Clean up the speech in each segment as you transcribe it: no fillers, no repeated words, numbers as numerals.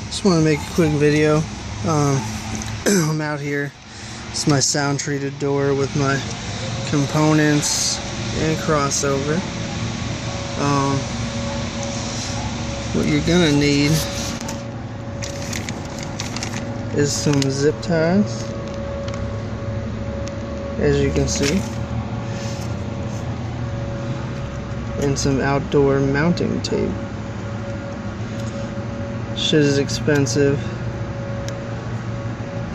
Just want to make a quick video. I'm out here. It's my sound treated door with my components and crossover. What you're gonna need is some zip ties, as you can see, and some outdoor mounting tape. Shit is expensive,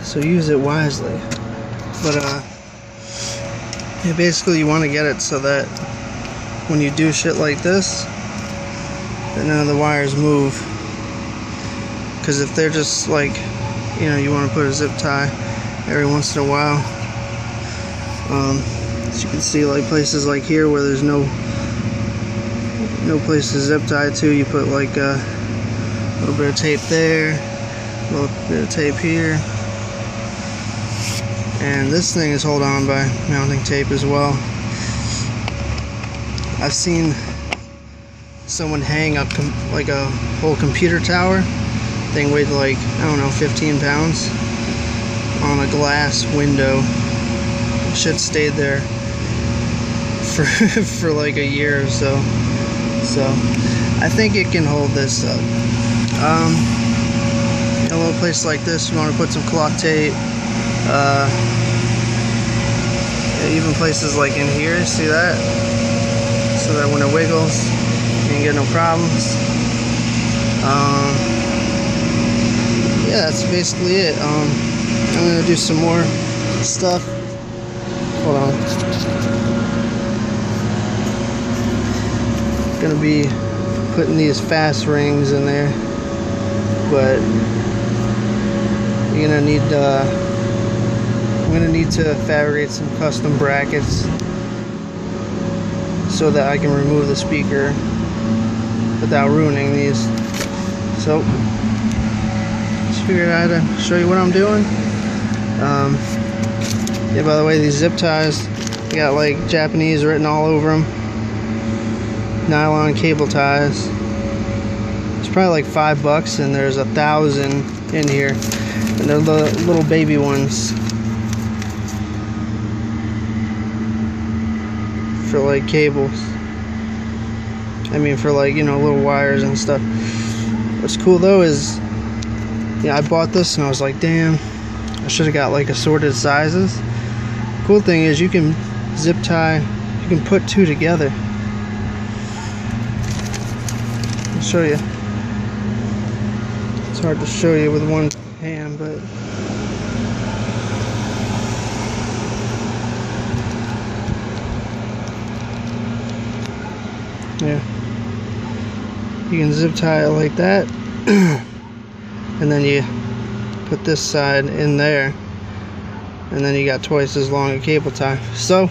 so use it wisely. But yeah, basically you want to get it so that when you do shit like this, that none of the wires move. Because if they're just like, you want to put a zip tie every once in a while. As you can see, like places like here where there's no place to zip tie to, you put like a little bit of tape there, a little bit of tape here, and this thing is held on by mounting tape as well. I've seen someone hang up like a whole computer tower. Thing weighed like, I don't know, 15 pounds on a glass window. Shit stayed there for like a year or so. So I think it can hold this up. In a little place like this, you want to put some cloth tape. Even places like in here, see that? So that when it wiggles, you ain't get no problems. Yeah, that's basically it. I'm gonna do some more stuff. Hold on. Gonna be putting these fast rings in there, but you're gonna need. I'm gonna need to fabricate some custom brackets so that I can remove the speaker without ruining these. So just figured out how to show you what I'm doing. Yeah, by the way, these zip ties, they got like Japanese written all over them. Nylon cable ties. It's probably like $5, and there's 1,000 in here, and they're the little baby ones for like cables. I mean, for like, little wires and stuff. What's cool though is, I bought this and I was like, damn, I should have got like assorted sizes. Cool thing is you can zip tie, you can put two together. I'll show you. It's hard to show you with one hand, but yeah, you can zip tie it like that, and then you put this side in there, and then you got twice as long a cable tie. So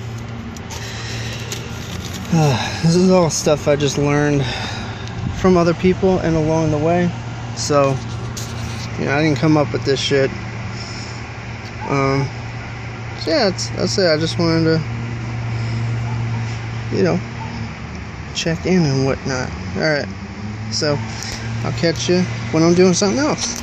this is all stuff I just learned from other people and along the way. So I didn't come up with this shit. So yeah, that's it. I just wanted to check in and whatnot. Alright, so I'll catch you when I'm doing something else.